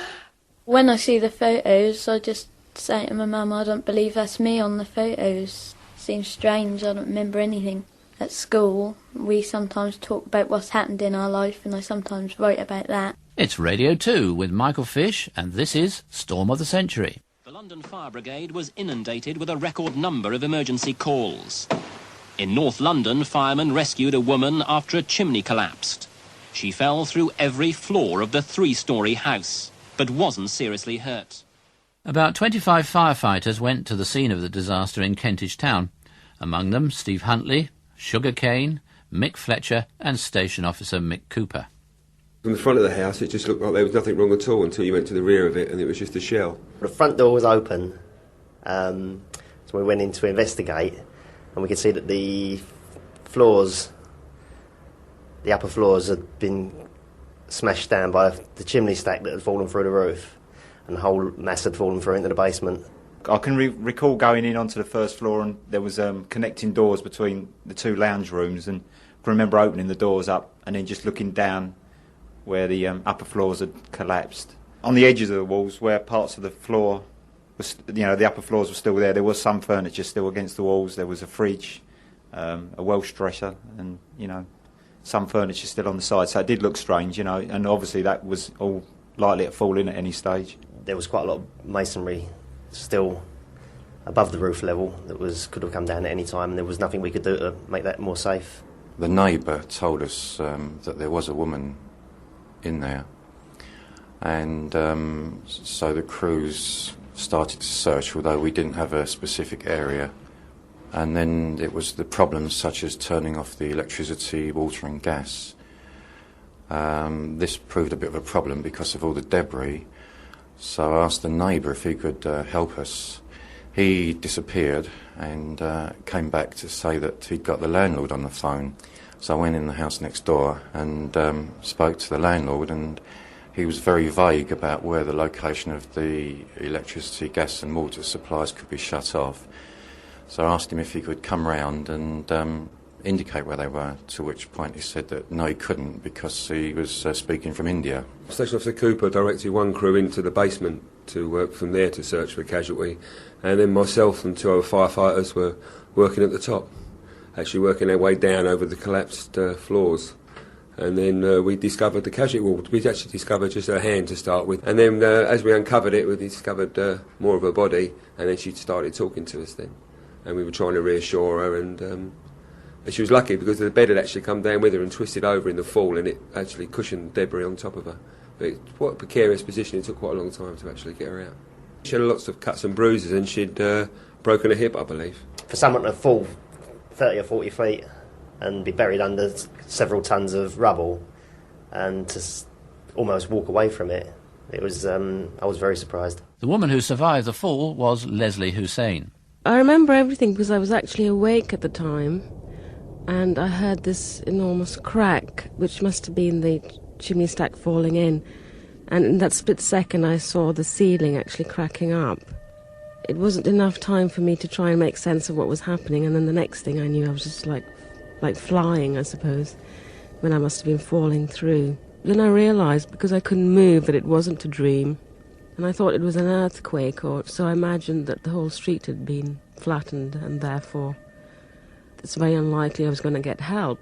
When I see the photos, I just say to my mum, I don't believe that's me on the photos. Seems strange, I don't remember anything. At school, we sometimes talk about what's happened in our life, and I sometimes write about that. It's Radio 2 with Michael Fish, and this is Storm of the Century. The London Fire Brigade was inundated with a record number of emergency calls. In North London, firemen rescued a woman after a chimney collapsed. She fell through every floor of the 3-storey house, but wasn't seriously hurt. About 25 firefighters went to the scene of the disaster in Kentish Town. Among them, Steve Huntley, Sugar Cane, Mick Fletcher and Station Officer Mick Cooper. From the front of the house it just looked like there was nothing wrong at all until you went to the rear of it and it was just a shell. The front door was open, so we went in to investigate and we could see that the upper floors had been smashed down by the chimney stack that had fallen through the roof, and the whole mass had fallen through into the basement. I can recall going in onto the first floor and there was connecting doors between the 2 lounge rooms, and I can remember opening the doors up and then just looking down where the upper floors had collapsed. On the edges of the walls where parts of the floor was, the upper floors were still there was some furniture still against the walls. There was a fridge, a Welsh dresser, and some furniture still on the side, so it did look strange, and obviously that was all likely to fall in at any stage. There was quite a lot of masonry still above the roof level that could have come down at any time, and there was nothing we could do to make that more safe. The neighbour told us that there was a woman in there, and so the crews started to search, although we didn't have a specific area And then it was the problems such as turning off the electricity, water and gas. This proved a bit of a problem because of all the debris. So I asked the neighbour if he could help us. He disappeared and came back to say that he'd got the landlord on the phone. So I went in the house next door and spoke to the landlord, and he was very vague about where the location of the electricity, gas and water supplies could be shut off. So I asked him if he could come round and indicate where they were, to which point he said that no, he couldn't because he was speaking from India. Station Officer Cooper directed one crew into the basement to work from there to search for a casualty, and then myself and 2 other firefighters were working at the top, actually working our way down over the collapsed floors. And then we discovered the casualty. Well, we actually discovered just her hand to start with, and then as we uncovered it, we discovered more of her body, and then she started talking to us then, and we were trying to reassure her, and she was lucky because the bed had actually come down with her and twisted over in the fall, and it actually cushioned debris on top of her. But what a precarious position, it took quite a long time to actually get her out. She had lots of cuts and bruises, and she'd broken a hip, I believe. For someone to fall 30 or 40 feet and be buried under several tons of rubble and to almost walk away from it, it was, I was very surprised. The woman who survived the fall was Leslie Hussein. I remember everything because I was actually awake at the time, and I heard this enormous crack, which must have been the chimney stack falling in, and in that split second I saw the ceiling actually cracking up. It wasn't enough time for me to try and make sense of what was happening, and then the next thing I knew I was just like flying, I suppose, when I must have been falling through. Then I realised, because I couldn't move, that it wasn't a dream, and I thought it was an earthquake, or so I imagined that the whole street had been flattened, and therefore it's very unlikely I was going to get help.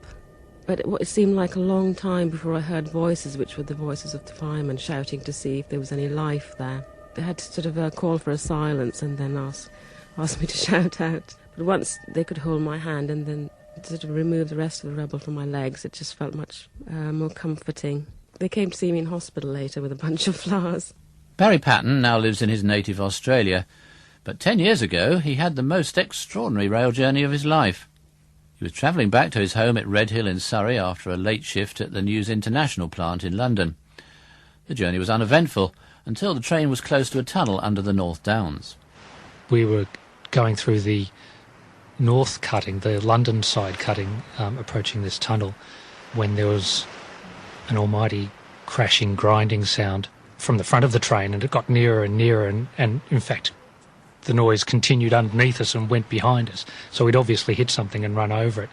But it seemed like a long time before I heard voices, which were the voices of the firemen shouting to see if there was any life there. They had to sort of call for a silence and then ask me to shout out. But once they could hold my hand and then sort of remove the rest of the rubble from my legs, it just felt much more comforting. They came to see me in hospital later with a bunch of flowers. Barry Patton now lives in his native Australia, but 10 years ago he had the most extraordinary rail journey of his life. He was travelling back to his home at Redhill in Surrey after a late shift at the News International plant in London. The journey was uneventful until the train was close to a tunnel under the North Downs. We were going through the north cutting, the London side cutting, approaching this tunnel, when there was an almighty crashing, grinding sound from the front of the train, and it got nearer and nearer, and in fact the noise continued underneath us and went behind us. So we'd obviously hit something and run over it.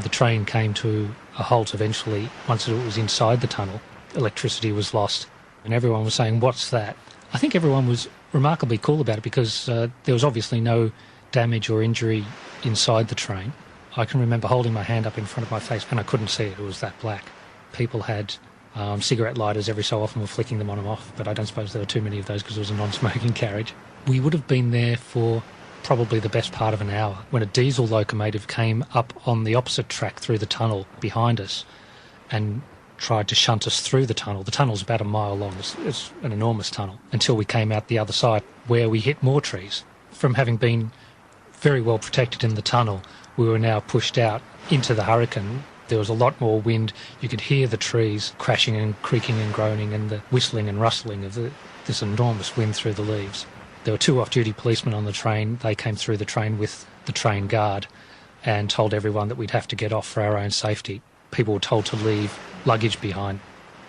The train came to a halt eventually. Once it was inside the tunnel, electricity was lost, and everyone was saying, "What's that?" I think everyone was remarkably cool about it because there was obviously no damage or injury inside the train. I can remember holding my hand up in front of my face and I couldn't see it. It was that black. People had cigarette lighters every so often, were flicking them on and off, but I don't suppose there were too many of those because it was a non-smoking carriage. We would have been there for probably the best part of an hour when a diesel locomotive came up on the opposite track through the tunnel behind us and tried to shunt us through the tunnel. The tunnel's about a mile long. It's an enormous tunnel, until we came out the other side where we hit more trees. From having been very well protected in the tunnel, we were now pushed out into the hurricane. There was a lot more wind. You could hear the trees crashing and creaking and groaning and the whistling and rustling of this enormous wind through the leaves. There were 2 off-duty policemen on the train. They came through the train with the train guard and told everyone that we'd have to get off for our own safety. People were told to leave luggage behind.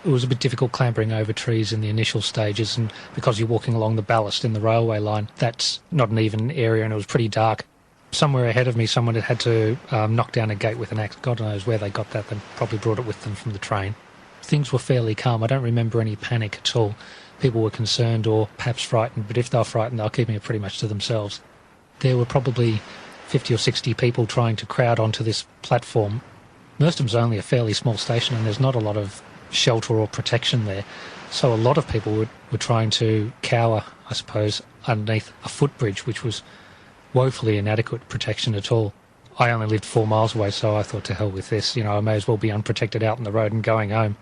It was a bit difficult clambering over trees in the initial stages, and because you're walking along the ballast in the railway line, that's not an even area, and it was pretty dark. Somewhere ahead of me, someone had to knock down a gate with an axe. God knows where they got that. They probably brought it with them from the train. Things were fairly calm. I don't remember any panic at all. People were concerned or perhaps frightened, but if they were frightened, they were keeping it pretty much to themselves. There were probably 50 or 60 people trying to crowd onto this platform. Merstone's only a fairly small station, and there's not a lot of shelter or protection there. So a lot of people were trying to cower, I suppose, underneath a footbridge, which was woefully inadequate protection at all. I only lived 4 miles away, so I thought, to hell with this. I may as well be unprotected out on the road and going home.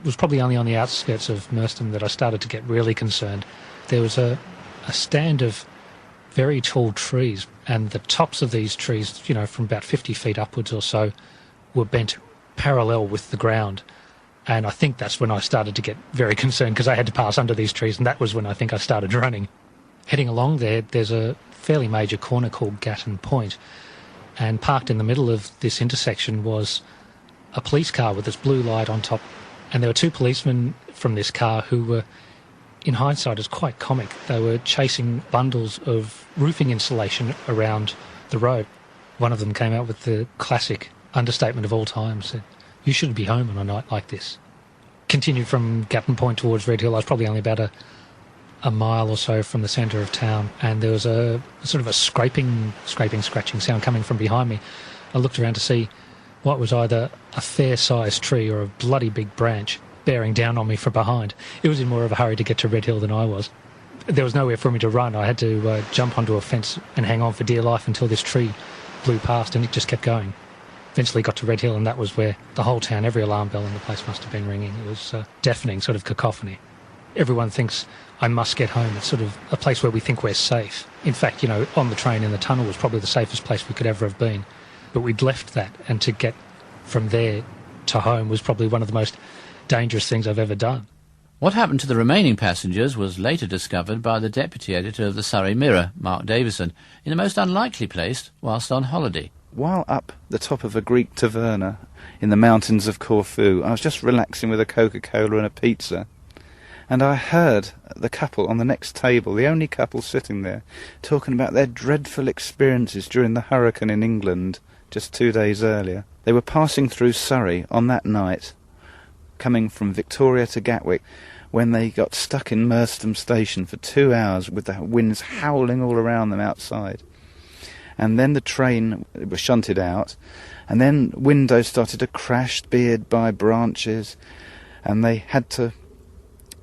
It was probably only on the outskirts of Merstone that I started to get really concerned. There was a stand of very tall trees, and the tops of these trees, you know, from about 50 feet upwards or so, were bent parallel with the ground. And I think that's when I started to get very concerned, because I had to pass under these trees, and that was when I think I started running. Heading along there's a fairly major corner called Gatton Point, and parked in the middle of this intersection was a police car with its blue light on top, and there were two policemen from this car who were, in hindsight, it's quite comic. They were chasing bundles of roofing insulation around the road. One of them came out with the classic understatement of all time, said, "You shouldn't be home on a night like this." Continued from Gatton Point towards Red Hill. I was probably only about a mile or so from the centre of town, and there was a sort of a scraping, scratching sound coming from behind me. I looked around to see what was either a fair-sized tree or a bloody big branch bearing down on me from behind. It was in more of a hurry to get to Red Hill than I was. There was nowhere for me to run. I had to jump onto a fence and hang on for dear life until this tree blew past, and it just kept going. Eventually got to Red Hill, and that was where the whole town, every alarm bell in the place must have been ringing. It was deafening, sort of cacophony. Everyone thinks I must get home. It's sort of a place where we think we're safe. In fact, you know, on the train in the tunnel was probably the safest place we could ever have been. But we'd left that, and to get from there to home was probably one of the most dangerous things I've ever done. What happened to the remaining passengers was later discovered by the deputy editor of the Surrey Mirror, Mark Davison, in a most unlikely place whilst on holiday. While up the top of a Greek taverna in the mountains of Corfu, I was just relaxing with a Coca-Cola and a pizza, and I heard the couple on the next table, the only couple sitting there, talking about their dreadful experiences during the hurricane in England just 2 days earlier. They were passing through Surrey on that night, coming from Victoria to Gatwick, when they got stuck in Merstham Station for 2 hours with the winds howling all around them outside. And then the train was shunted out, and then windows started to crash, speared by branches, and they had to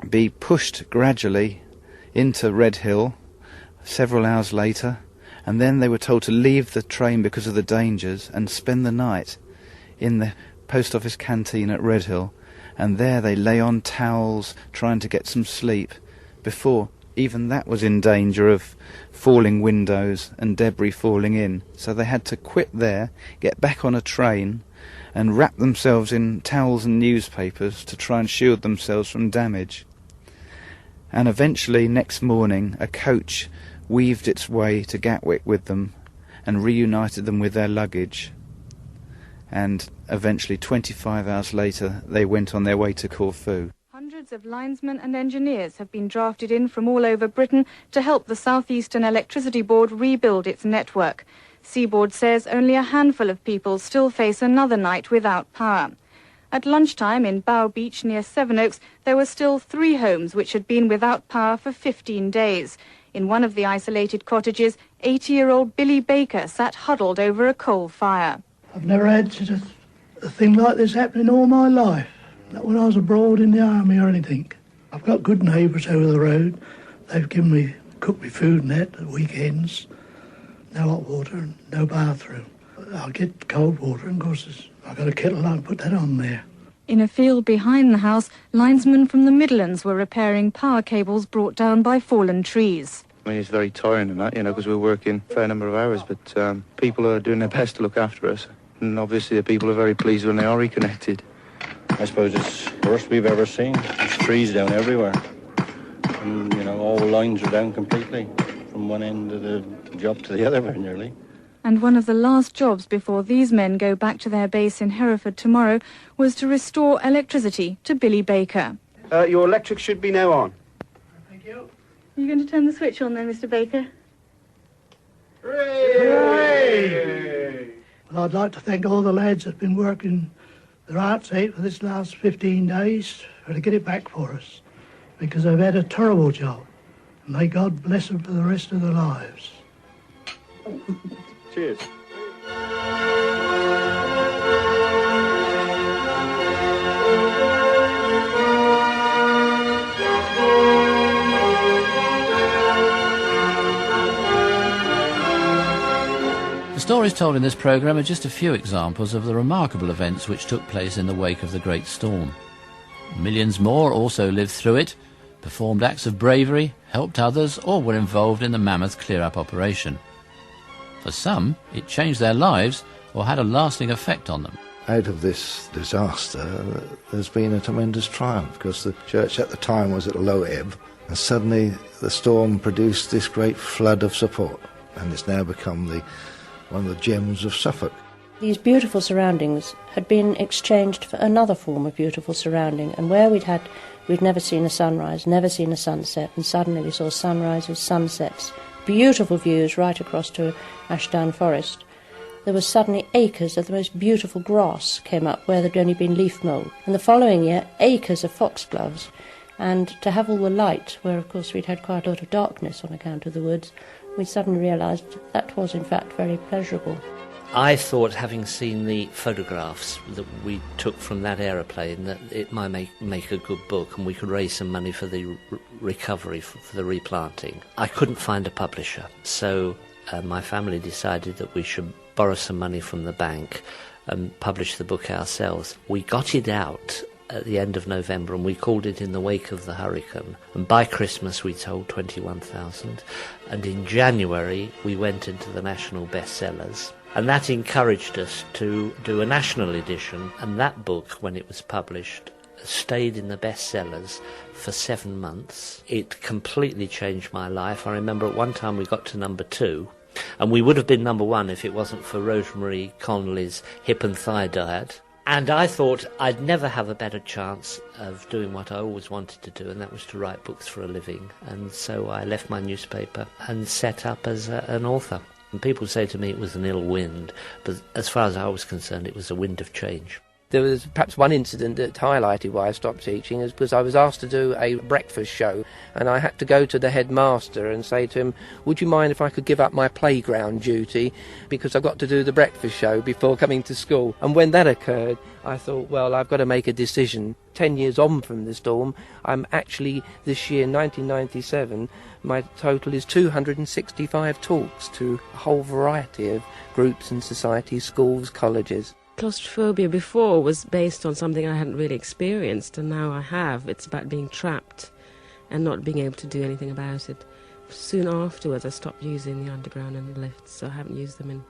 be pushed gradually into Red Hill several hours later, and then they were told to leave the train because of the dangers and spend the night in the post office canteen at Red Hill, and there they lay on towels trying to get some sleep before even that was in danger of falling windows and debris falling in. So they had to quit there, get back on a train and wrap themselves in towels and newspapers to try and shield themselves from damage. And eventually, next morning, a coach weaved its way to Gatwick with them and reunited them with their luggage. And eventually, 25 hours later, they went on their way to Corfu. Hundreds of linesmen and engineers have been drafted in from all over Britain to help the South Eastern Electricity Board rebuild its network. Seaboard says only a handful of people still face another night without power. At lunchtime in Bow Beach near Sevenoaks, there were still 3 homes which had been without power for 15 days. In one of the isolated cottages, 80-year-old Billy Baker sat huddled over a coal fire. I've never had such a thing like this happen in all my life. Not when I was abroad in the army or anything. I've got good neighbours over the road. They've cooked me food and that at weekends. No hot water and no bathroom. I'll get cold water, and of course I've got a kettle and put that on there. In a field behind the house, linesmen from the Midlands were repairing power cables brought down by fallen trees. I mean, it's very tiring and that, you know, because we're working a fair number of hours, but people are doing their best to look after us. And obviously the people are very pleased when they are reconnected. I suppose it's the worst we've ever seen. There's trees down everywhere. And, you know, all the lines are down completely from one end of the job to the other, very nearly. And one of the last jobs before these men go back to their base in Hereford tomorrow was to restore electricity to Billy Baker. Your electric should be now on. Thank you. Are you going to turn the switch on then, Mr. Baker? Hooray! Well, I'd like to thank all the lads that have been working their hearts out for this last 15 days to get it back for us, because they've had a terrible job. And may God bless them for the rest of their lives. Cheers. The stories told in this programme are just a few examples of the remarkable events which took place in the wake of the Great Storm. Millions more also lived through it, performed acts of bravery, helped others, or were involved in the mammoth clear-up operation. For some, it changed their lives or had a lasting effect on them. Out of this disaster, there's been a tremendous triumph, because the church at the time was at a low ebb, and suddenly the storm produced this great flood of support, and it's now become one of the gems of Suffolk. These beautiful surroundings had been exchanged for another form of beautiful surrounding, and where we'd never seen a sunrise, never seen a sunset, and suddenly we saw sunrises, sunsets, beautiful views right across to Ashdown Forest. There was suddenly acres of the most beautiful grass came up where there'd only been leaf mould, and the following year acres of foxgloves, and to have all the light, where of course we'd had quite a lot of darkness on account of the woods, we suddenly realised that was in fact very pleasurable. I thought, having seen the photographs that we took from that aeroplane, that it might make a good book and we could raise some money for the recovery, for the replanting. I couldn't find a publisher, so my family decided that we should borrow some money from the bank and publish the book ourselves. We got it out at the end of November and we called it In the Wake of the Hurricane, and by Christmas we sold 21,000, and in January we went into the national bestsellers. And that encouraged us to do a national edition, and that book, when it was published, stayed in the bestsellers for 7 months. It completely changed my life. I remember at one time we got to number 2, and we would have been number 1 if it wasn't for Rosemary Connolly's hip and thigh diet. And I thought I'd never have a better chance of doing what I always wanted to do, and that was to write books for a living. And so I left my newspaper and set up as an author. And people say to me it was an ill wind, but as far as I was concerned, it was a wind of change. There was perhaps one incident that highlighted why I stopped teaching, is because I was asked to do a breakfast show, and I had to go to the headmaster and say to him, would you mind if I could give up my playground duty because I've got to do the breakfast show before coming to school. And when that occurred, I thought, well, I've got to make a decision. 10 years on from the storm, I'm actually, this year, 1997, my total is 265 talks to a whole variety of groups and societies, schools, colleges. Claustrophobia before was based on something I hadn't really experienced, and now I have. It's about being trapped and not being able to do anything about it. Soon afterwards I stopped using the underground and the lifts, so I haven't used them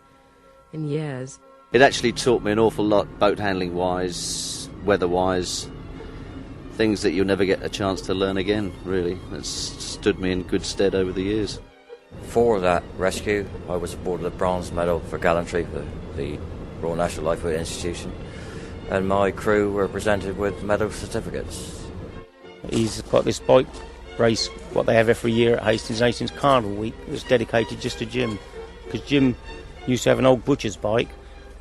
in years. It actually taught me an awful lot, boat handling wise, weather wise, things that you'll never get a chance to learn again, really. It's stood me in good stead over the years. For that rescue, I was awarded a bronze medal for gallantry for the Royal National Lifeboat Institution, and my crew were presented with medal certificates. He's got this bike race, what they have every year at Hastings Carnival Week, that's dedicated just to Jim, because Jim used to have an old butcher's bike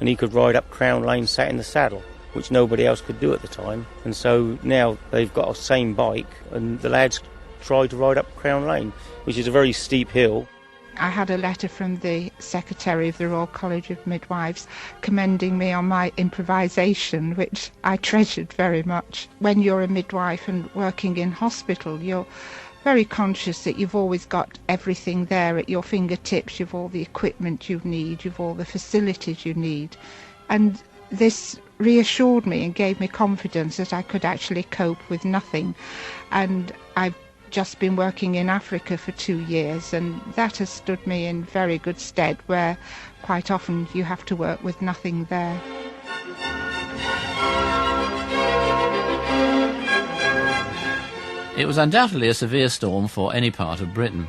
and he could ride up Crown Lane sat in the saddle, which nobody else could do at the time. And so now they've got the same bike, and the lads try to ride up Crown Lane, which is a very steep hill. I had a letter from the Secretary of the Royal College of Midwives commending me on my improvisation, which I treasured very much. When you're a midwife and working in hospital, you're very conscious that you've always got everything there at your fingertips. You've all the equipment you need, you've all the facilities you need. And this reassured me and gave me confidence that I could actually cope with nothing. And I've just been working in Africa for 2 years, and that has stood me in very good stead, where quite often you have to work with nothing there. It was undoubtedly a severe storm for any part of Britain,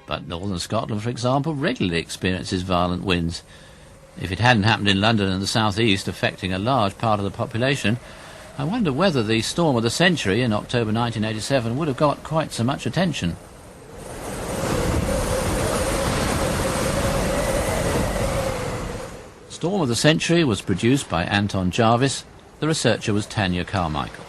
but northern Scotland, for example, regularly experiences violent winds. If it hadn't happened in London and the south-east, affecting a large part of the population, I wonder whether the storm of the century in October 1987 would have got quite so much attention. Storm of the Century was produced by Anton Jarvis. The researcher was Tanya Carmichael.